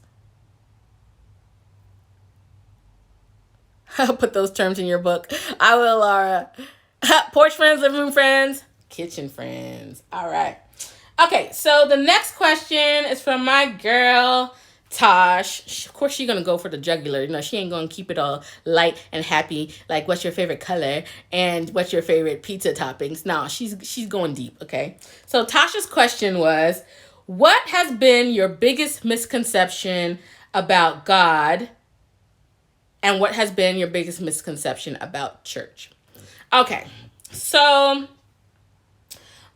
I'll put those terms in your book. I will, Laura. Porch friends, living room friends, kitchen friends. All right. Okay, so the next question is from my girl, Tosh. Of course, she's going to go for the jugular. She ain't going to keep it all light and happy, like what's your favorite color and what's your favorite pizza toppings. No, she's going deep, okay? So Tasha's question was, what has been your biggest misconception about God and what has been your biggest misconception about church? Okay, so,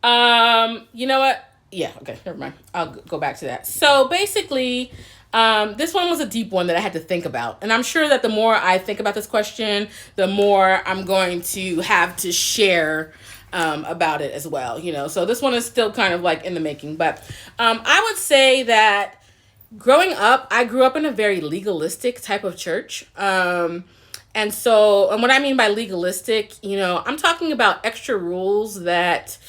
you know what? Yeah, okay, never mind. I'll go back to that. So basically, this one was a deep one that I had to think about. And I'm sure that the more I think about this question, the more I'm going to have to share about it as well. So this one is still kind of like in the making. But I would say that growing up, I grew up in a very legalistic type of church. And what I mean by legalistic, I'm talking about extra rules that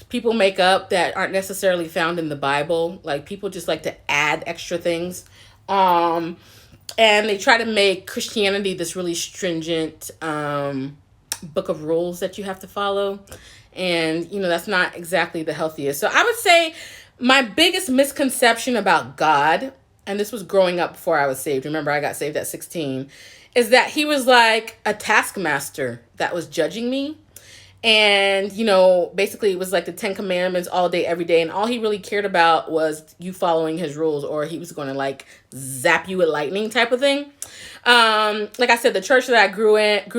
people make up that aren't necessarily found in the Bible. Like people just like to add extra things. And they try to make Christianity this really stringent book of rules that you have to follow. And, that's not exactly the healthiest. So I would say my biggest misconception about God, and this was growing up before I was saved. Remember, I got saved at 16, is that he was like a taskmaster that was judging me. And, basically it was like the 10 Commandments all day, every day. And all he really cared about was you following his rules, or he was going to like zap you with lightning type of thing. Like I said, the church that I grew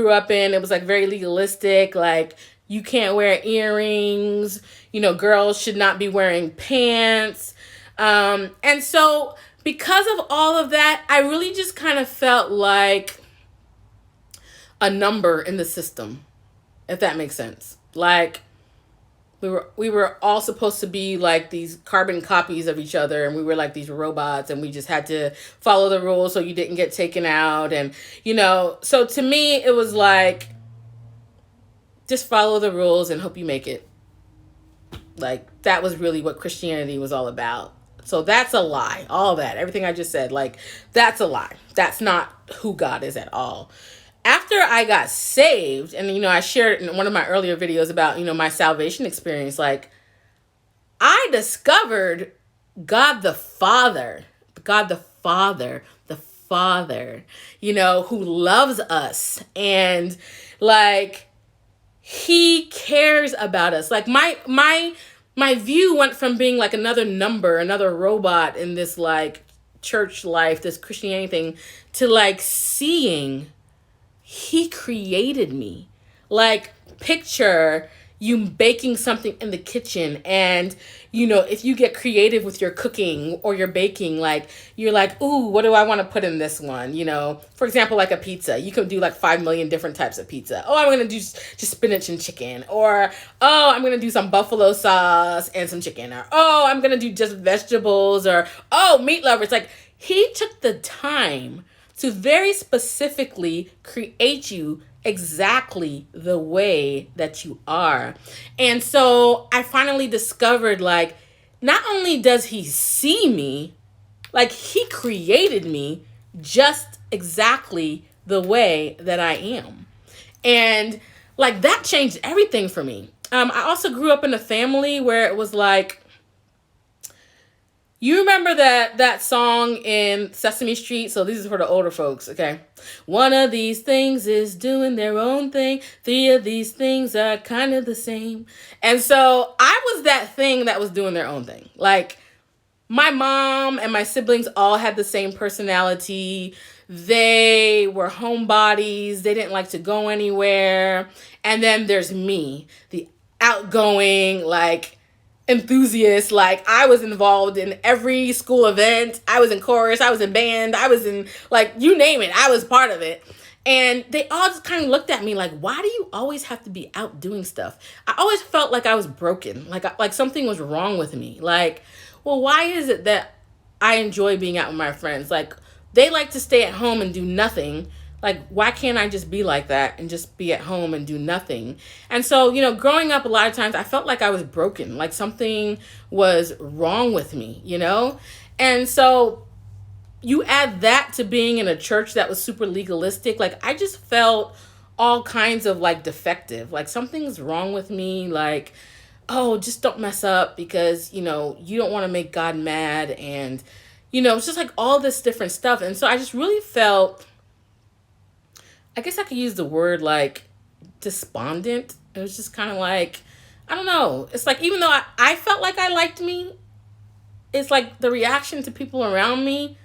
up in, it was like very legalistic. Like you can't wear earrings, girls should not be wearing pants. And so because of all of that, I really just kind of felt like a number in the system. If that makes sense. Like we were all supposed to be like these carbon copies of each other, and we were like these robots, and we just had to follow the rules so you didn't get taken out. And so to me it was like, just follow the rules and hope you make it. Like that was really what Christianity was all about. So that's a lie. All that, everything I just said, like that's a lie. That's not who God is at all. After I got saved, and, I shared in one of my earlier videos about, my salvation experience, like, I discovered God the Father, who loves us. And, like, he cares about us. Like, my view went from being, like, another number, another robot in this, like, church life, this Christianity thing, to, like, seeing he created me. Like, picture, you baking something in the kitchen, and if you get creative with your cooking or your baking, like you're like, ooh, what do I want to put in this one? For example, like a pizza, you could do like 5 million different types of pizza. Oh, I'm gonna do just spinach and chicken, or oh, I'm gonna do some buffalo sauce and some chicken, or oh, I'm gonna do just vegetables, or oh, meat lovers. Like, he took the time to very specifically create you exactly the way that you are. And so I finally discovered, like, not only does he see me, like, he created me just exactly the way that I am. And like, that changed everything for me. I also grew up in a family where it was like, you remember that song in Sesame Street? So this is for the older folks, okay? One of these things is doing their own thing. Three of these things are kind of the same. And so I was that thing that was doing their own thing. Like, my mom and my siblings all had the same personality. They were homebodies. They didn't like to go anywhere. And then there's me, the outgoing, like, enthusiast. Like, I was involved in every school event. I was in chorus, I was in band, I was in, like, you name it, I was part of it. And they all just kind of looked at me like, why do you always have to be out doing stuff? I always felt like I was broken, like something was wrong with me. Like, well, why is it that I enjoy being out with my friends? Like, they like to stay at home and do nothing. Like, why can't I just be like that and just be at home and do nothing? And so, growing up, a lot of times I felt like I was broken, like something was wrong with me, And so you add that to being in a church that was super legalistic. Like, I just felt all kinds of, like, defective. Like, something's wrong with me. Like, oh, just don't mess up because, you don't want to make God mad. And, it's just like all this different stuff. And so I just really felt, I guess I could use the word, like, despondent. It was just kind of like, I don't know. It's like, even though I felt like I liked me, it's like the reaction to people around me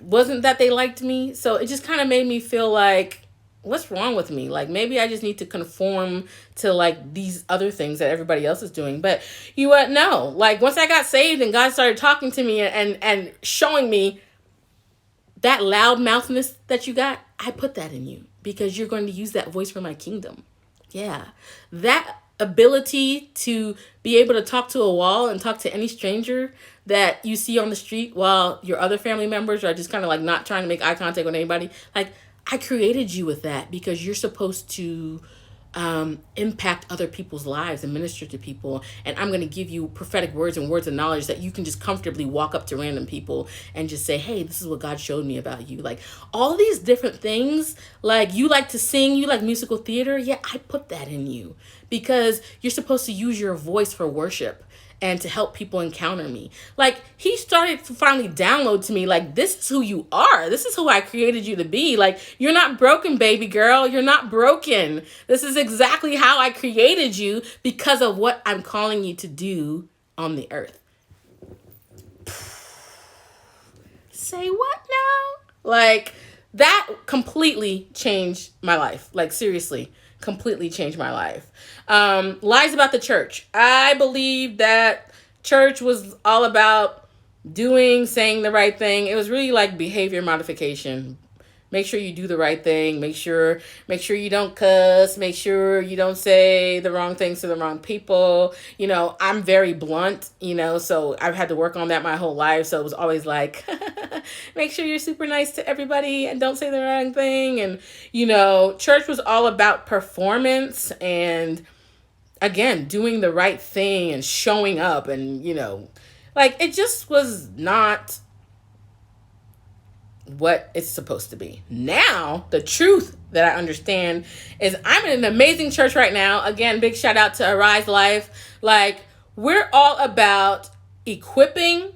wasn't that they liked me. So it just kind of made me feel like, what's wrong with me? Like, maybe I just need to conform to, like, these other things that everybody else is doing. But no. Like, once I got saved and God started talking to me and showing me that loudmouthness that you got, I put that in you because you're going to use that voice for my kingdom. Yeah. That ability to be able to talk to a wall and talk to any stranger that you see on the street while your other family members are just kind of like not trying to make eye contact with anybody. Like, I created you with that because you're supposed to impact other people's lives and minister to people. And I'm going to give you prophetic words and words of knowledge that you can just comfortably walk up to random people and just say, hey, this is what God showed me about you. Like, all these different things, like, you like to sing, you like musical theater. Yeah, I put that in you because you're supposed to use your voice for worship and to help people encounter me. Like, he started to finally download to me, like, this is who you are. This is who I created you to be. Like, you're not broken, baby girl. You're not broken. This is exactly how I created you because of what I'm calling you to do on the earth. Say what now? Like, that completely changed my life. Like, seriously. Completely changed my life. Lies about the church. I believe that church was all about saying the right thing. It was really like behavior modification. Make sure you do the right thing. Make sure you don't cuss. Make sure you don't say the wrong things to the wrong people. I'm very blunt, so I've had to work on that my whole life. So it was always like, make sure you're super nice to everybody and don't say the wrong thing. And, church was all about performance and, again, doing the right thing and showing up. And, like, it just was not what it's supposed to be. Now, the truth that I understand is I'm in an amazing church right now. Again, big shout out to Arise Life. Like, we're all about equipping,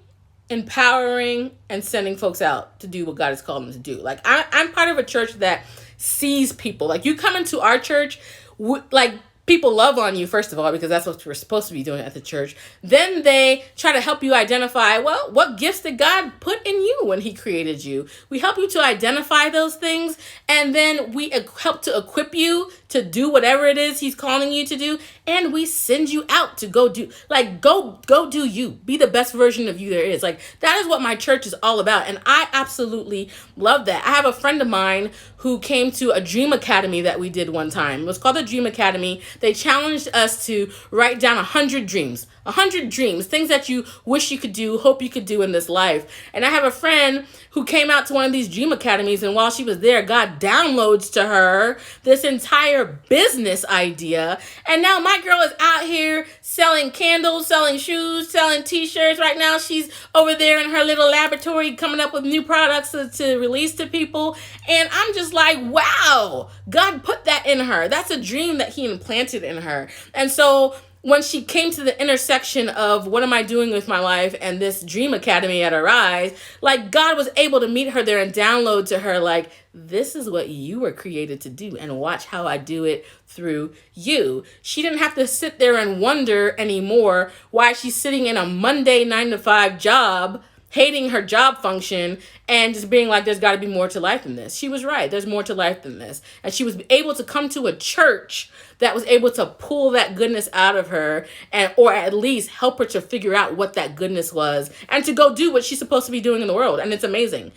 empowering, and sending folks out to do what God has called them to do. Like, I'm part of a church that sees people. Like, you come into our church, like, people love on you, first of all, because that's what we're supposed to be doing at the church. Then they try to help you identify, well, what gifts did God put in you when he created you? We help you to identify those things, and then we help to equip you to do whatever it is he's calling you to do, and we send you out to go do, like, go do you. Be the best version of you there is. Like, that is what my church is all about, and I absolutely love that. I have a friend of mine who came to a Dream Academy that we did one time. It was called the Dream Academy. They challenged us to write down 100 dreams. 100 dreams, things that you wish you could do, hope you could do in this life. And I have a friend who came out to one of these Dream Academies, and while she was there, God downloads to her this entire business idea. And now my girl is out here selling candles, selling shoes, selling t-shirts. Right now, she's over there in her little laboratory coming up with new products to release to people. And I'm just like, wow, God put that in her. That's a dream that he implanted in her. And so when she came to the intersection of what am I doing with my life and this Dream Academy at Arise, like, God was able to meet her there and download to her, like, this is what you were created to do, and watch how I do it through you. She didn't have to sit there and wonder anymore why she's sitting in a Monday 9-to-5 job, hating her job function, and just being like, there's got to be more to life than this. She was right. There's more to life than this. And she was able to come to a church that was able to pull that goodness out of her, and or at least help her to figure out what that goodness was and to go do what she's supposed to be doing in the world. And it's amazing.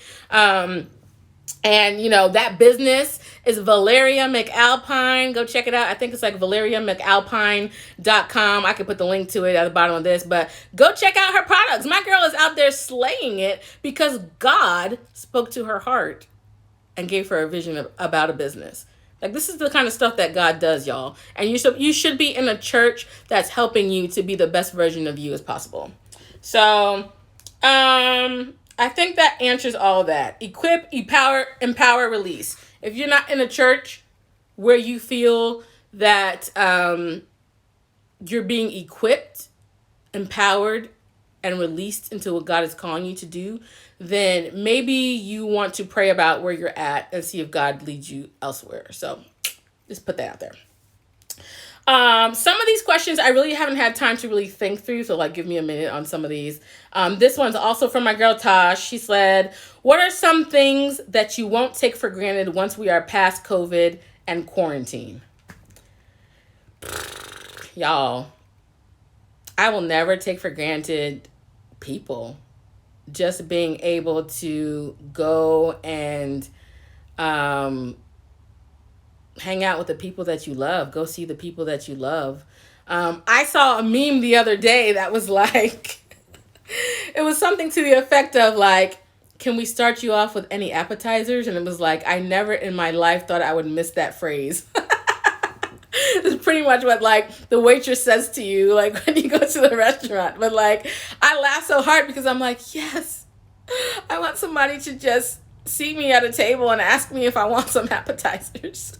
And, you know, that business is Valeria McAlpine. Go check it out. I think it's like ValeriaMcAlpine.com. I can put the link to it at the bottom of this, but go check out her products. My girl is out there slaying it because God spoke to her heart and gave her a vision about a business. Like, this is the kind of stuff that God does, y'all. And you should be in a church that's helping you to be the best version of you as possible. So, I think that answers all of that. Equip, empower, release. If you're not in a church where you feel that you're being equipped, empowered, and released into what God is calling you to do, then maybe you want to pray about where you're at and see if God leads you elsewhere. So just put that out there. Some of these questions I really haven't had time to really think through, so like give me a minute on some of these. This one's also from my girl Tosh. She said, what are some things that you won't take for granted once we are past COVID and quarantine? Y'all, I will never take for granted people. Just being able to go and hang out with the people that you love. Go see the people that you love. I saw a meme the other day that was like, it was something to the effect of like, can we start you off with any appetizers? And it was like, I never in my life thought I would miss that phrase. It's pretty much what like the waitress says to you like when you go to the restaurant. But like, I laugh so hard because I'm like, yes, I want somebody to just see me at a table and ask me if I want some appetizers.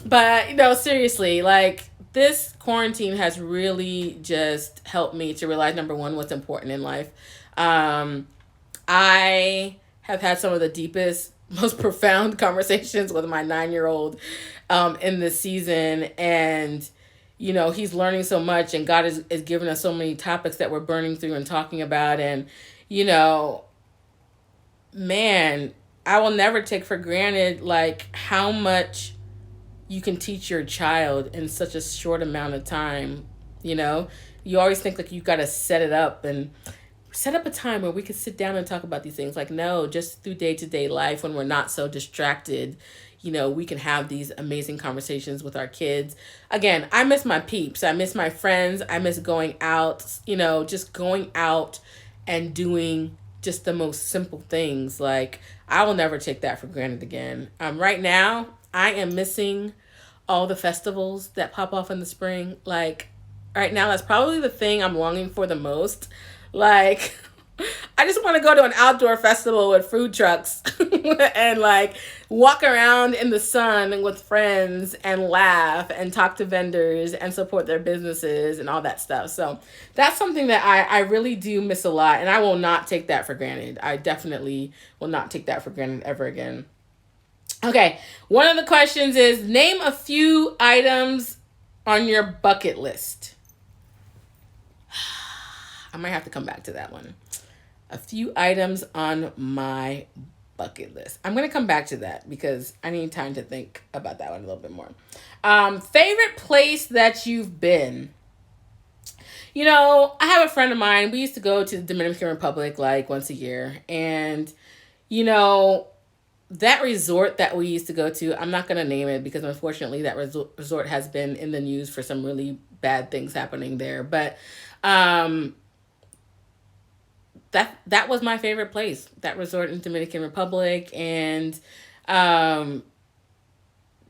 But, you know, seriously, like, this quarantine has really just helped me to realize, number one, what's important in life. I have had some of the deepest, most profound conversations with my 9-year-old in this season. And, you know, he's learning so much, and God is giving us so many topics that we're burning through and talking about. And, you know, man, I will never take for granted, like, how much you can teach your child in such a short amount of time. You know, you always think like you got to set it up and set up a time where we can sit down and talk about these things. Like, no, just through day-to-day life when we're not so distracted, you know, we can have these amazing conversations with our kids. Again, I miss my peeps. I miss my friends. I miss going out, you know, just going out and doing just the most simple things. Like, I will never take that for granted again. Right now, I am missing all the festivals that pop off in the spring. Like, right now, that's probably the thing I'm longing for the most. Like, I just want to go to an outdoor festival with food trucks and like walk around in the sun with friends and laugh and talk to vendors and support their businesses and all that stuff. So that's something that I really do miss a lot, and I will not take that for granted. I definitely will not take that for granted ever again. Okay, one of the questions is, name a few items on your bucket list? I might have to come back to that one. A few items on my bucket list. I'm going to come back to that because I need time to think about that one a little bit more. Favorite place that you've been? You know, I have a friend of mine. We used to go to the Dominican Republic like once a year. And, you know, that resort that we used to go to, I'm not going to name it because unfortunately that resort has been in the news for some really bad things happening there. But that was my favorite place, that resort in Dominican Republic. And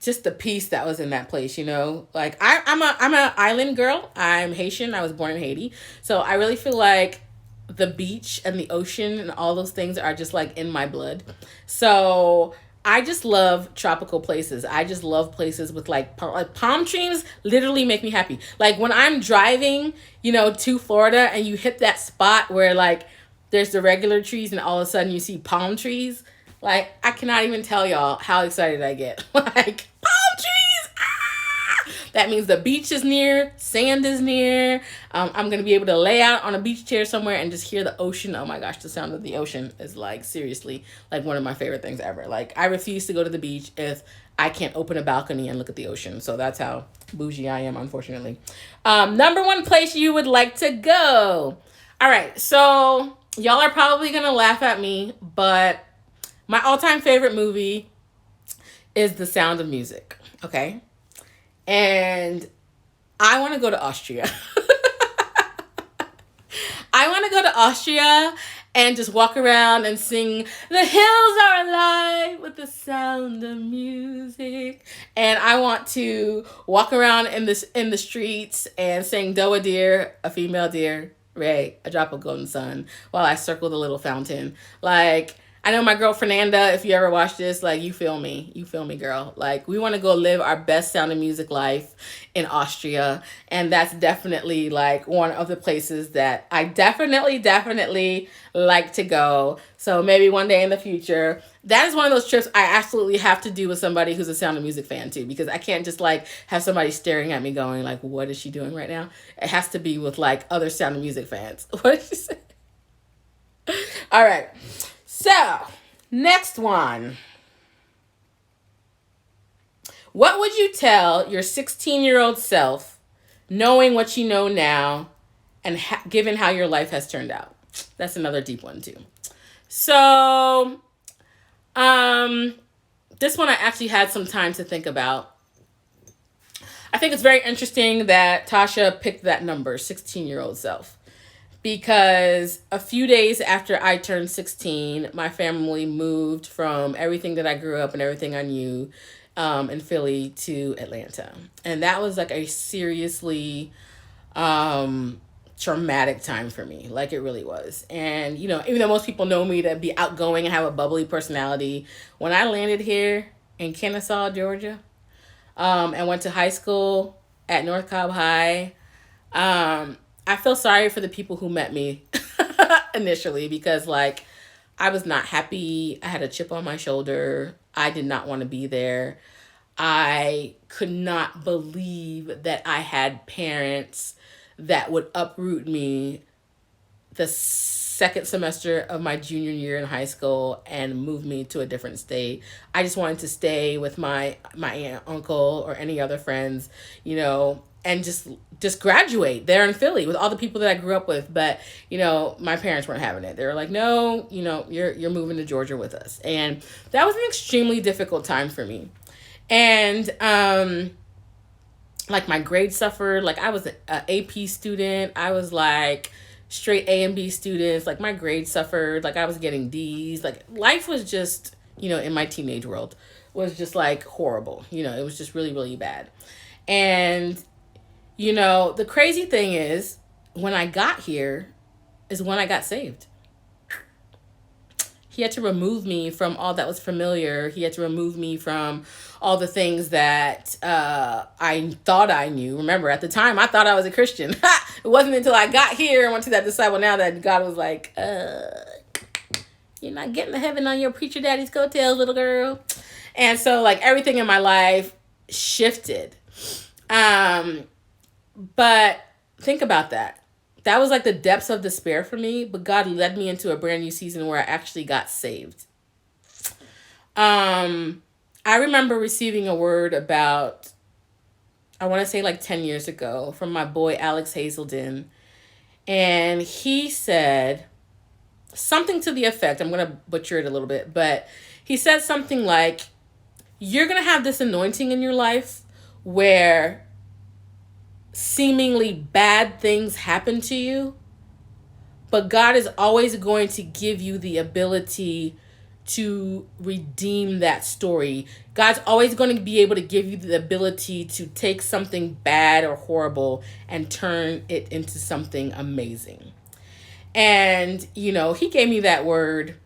just the peace that was in that place, you know. Like I'm an island girl. I'm Haitian. I was born in Haiti. So I really feel like the beach and the ocean and all those things are just like in my blood. So I just love tropical places. I just love places with like palm trees literally make me happy. Like when I'm driving, you know, to Florida and you hit that spot where like there's the regular trees and all of a sudden you see palm trees. Like, I cannot even tell y'all how excited I get. Like, palm trees! Ah! That means the beach is near, sand is near. I'm going to be able to lay out on a beach chair somewhere and just hear the ocean. Oh my gosh, the sound of the ocean is like, seriously, like one of my favorite things ever. Like, I refuse to go to the beach if I can't open a balcony and look at the ocean. So that's how bougie I am, unfortunately. Number one place you would like to go. All right, so y'all are probably going to laugh at me, but my all-time favorite movie is The Sound of Music, okay? And I want to go to Austria. I want to go to Austria and just walk around and sing, "The hills are alive with the sound of music." And I want to walk around in the streets and sing "Doe a deer, a female deer, Ray, a drop of golden sun," while I circle the little fountain. Like, I know my girl Fernanda, if you ever watch this, like, you feel me, girl. Like, we want to go live our best Sound of Music life in Austria. And that's definitely like one of the places that I definitely like to go. So maybe one day in the future, that is one of those trips I absolutely have to do with somebody who's a Sound of Music fan too, because I can't just like have somebody staring at me going like, what is she doing right now? It has to be with like other Sound of Music fans. What did she say? All right. So, next one. What would you tell your 16-year-old self, knowing what you know now, and given how your life has turned out? That's another deep one too. So, this one I actually had some time to think about. I think it's very interesting that Tasha picked that number, 16-year-old self. Because a few days after I turned 16, my family moved from everything that I grew up and everything I knew in Philly to Atlanta. And that was like a seriously traumatic time for me. Like, it really was. And, you know, even though most people know me to be outgoing and have a bubbly personality, when I landed here in Kennesaw, Georgia, and went to high school at North Cobb High, I feel sorry for the people who met me initially because, like, I was not happy. I had a chip on my shoulder. I did not want to be there. I could not believe that I had parents that would uproot me the second semester of my junior year in high school and move me to a different state. I just wanted to stay with my aunt, uncle, or any other friends, you know, and just graduate there in Philly with all the people that I grew up with. But, you know, my parents weren't having it. They were like, no, you know, you're moving to Georgia with us. And that was an extremely difficult time for me. And, like, my grades suffered. Like, I was an AP student. I was like straight A and B students. Like, my grades suffered. Like, I was getting D's. Like, life was just, you know, in my teenage world was just like horrible. You know, it was just really, really bad. And, you know, the crazy thing is, when I got here is when I got saved. He had to remove me from all that was familiar. He had to remove me from all the things that I thought I knew. Remember, at the time, I thought I was a Christian. It wasn't until I got here and went to that disciple now that God was like, you're not getting to heaven on your preacher daddy's coattails, little girl. And so, like, everything in my life shifted. Um, but think about that. That was like the depths of despair for me, but God led me into a brand new season where I actually got saved. Um, I remember receiving a word about, I want to say like 10 years ago, from my boy Alex Hazelden. And he said something to the effect, I'm going to butcher it a little bit, but he said something like, you're going to have this anointing in your life where seemingly bad things happen to you, but God is always going to give you the ability to redeem that story. God's always going to be able to give you the ability to take something bad or horrible and turn it into something amazing. And, he gave me that word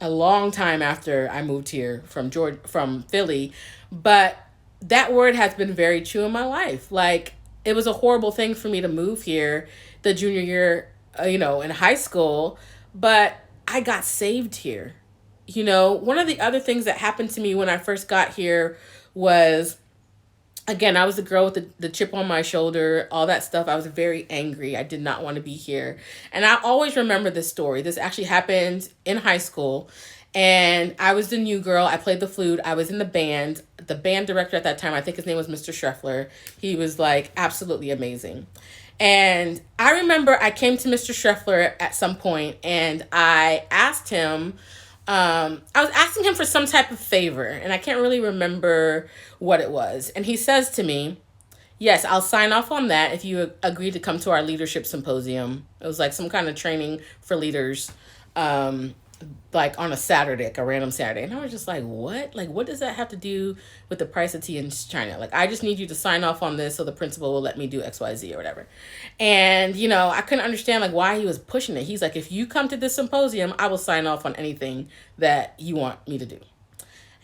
a long time after I moved here from Philly, but that word has been very true in my life. Like, it was a horrible thing for me to move here the junior year, in high school, but I got saved here. One of the other things that happened to me when I first got here was, again, I was the girl with the chip on my shoulder, all that stuff. I was very angry. I did not want to be here. And I always remember this story. This actually happened in high school. And I was the new girl. I played the flute. I was in the band. The band director at that time, I think his name was Mr. Schreffler. He was like absolutely amazing. And I remember I came to Mr. Schreffler at some point and I asked him, I was asking him for some type of favor, and I can't really remember what it was. And he says to me, yes, I'll sign off on that if you agree to come to our leadership symposium. It was like some kind of training for leaders, like on a Saturday, like a random Saturday. And I was just like, what? Like, what does that have to do with the price of tea in China? Like, I just need you to sign off on this so the principal will let me do XYZ or whatever. And, I couldn't understand like why he was pushing it. He's like, if you come to this symposium, I will sign off on anything that you want me to do.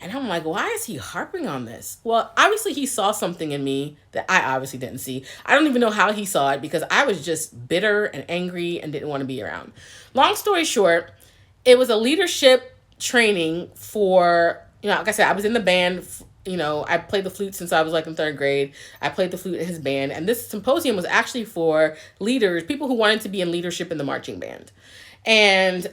And I'm like, why is he harping on this? Well, obviously he saw something in me that I obviously didn't see. I don't even know how he saw it because I was just bitter and angry and didn't want to be around. Long story short, it was a leadership training for, like I said, I was in the band. I played the flute since I was like in third grade. I played the flute in his band. And this symposium was actually for leaders, people who wanted to be in leadership in the marching band. And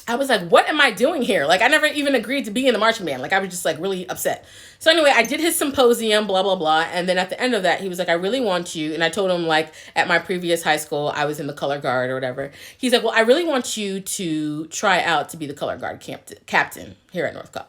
I was like, what am I doing here? Like, I never even agreed to be in the marching band. Like, I was just like really upset. So anyway, I did his symposium, blah, blah, blah. And then at the end of that, he was like, I really want you. And I told him, like, at my previous high school, I was in the color guard or whatever. He's like, well, I really want you to try out to be the color guard captain here at North Cobb.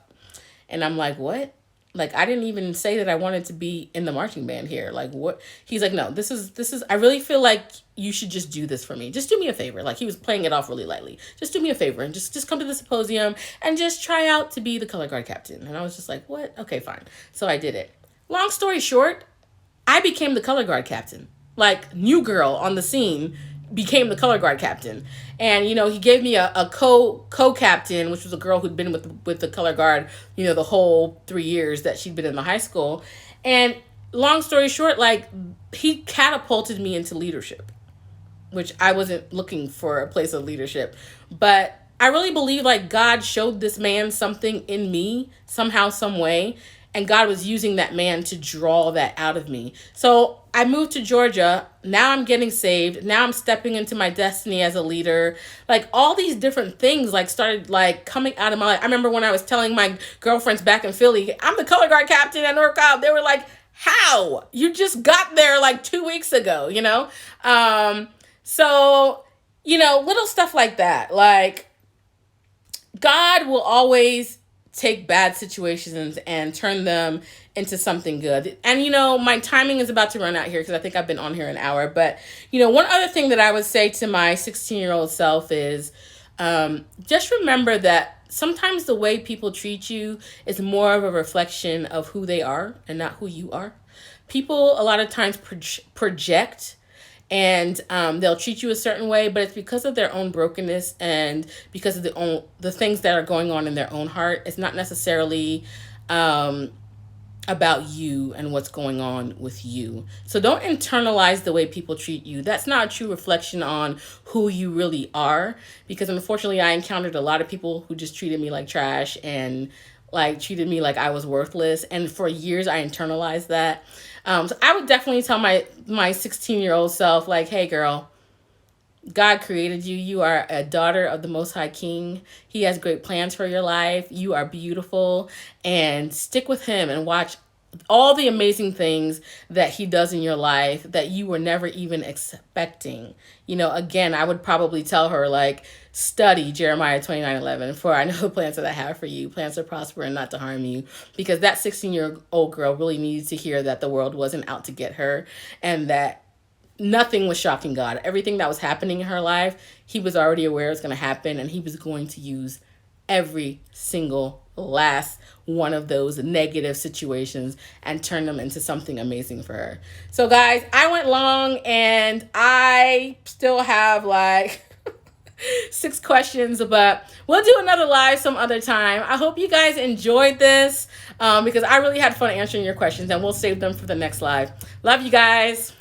And I'm like, what? Like, I didn't even say that I wanted to be in the marching band here. Like, what? He's like, no, this is, I really feel like you should just do this for me. Just do me a favor. Like, he was playing it off really lightly. Just do me a favor and just come to the symposium and just try out to be the color guard captain. And I was just like, what? Okay, fine. So I did it. Long story short, I became the color guard captain. Like, new girl on the scene became the color guard captain. And, he gave me a co-captain, which was a girl who'd been with the color guard, the whole 3 years that she'd been in the high school. And long story short, like, he catapulted me into leadership, which I wasn't looking for a place of leadership. But I really believe like God showed this man something in me somehow, some way. And God was using that man to draw that out of me. So I moved to Georgia. Now I'm getting saved. Now I'm stepping into my destiny as a leader. Like all these different things like started like coming out of my life. I remember when I was telling my girlfriends back in Philly, I'm the color guard captain at North Cobb. They were like, how? You just got there like 2 weeks ago, So, little stuff like that. Like God will always take bad situations and turn them into something good. And, my timing is about to run out here because I think I've been on here an hour. But, one other thing that I would say to my 16-year-old self is just remember that sometimes the way people treat you is more of a reflection of who they are and not who you are. People a lot of times project and they'll treat you a certain way, but it's because of their own brokenness and because of the things that are going on in their own heart. It's not necessarily about you and what's going on with you. So don't internalize the way people treat you. That's not a true reflection on who you really are, because unfortunately I encountered a lot of people who just treated me like trash and like treated me like I was worthless. And for years I internalized that. So I would definitely tell my 16-year-old self, like, hey girl, God created you. You are a daughter of the Most High King. He has great plans for your life. You are beautiful, and stick with him and watch all the amazing things that he does in your life that you were never even expecting. Again, I would probably tell her, like, study Jeremiah 29:11, for I know the plans that I have for you, plans to prosper and not to harm you, because that 16-year-old girl really needed to hear that the world wasn't out to get her, and that nothing was shocking God. Everything that was happening in her life, he was already aware it was going to happen, and he was going to use every single last one of those negative situations and turn them into something amazing for her. So guys, I went long, and I still have like 6 questions, but we'll do another live some other time. I hope you guys enjoyed this, because I really had fun answering your questions, and we'll save them for the next live. Love you guys.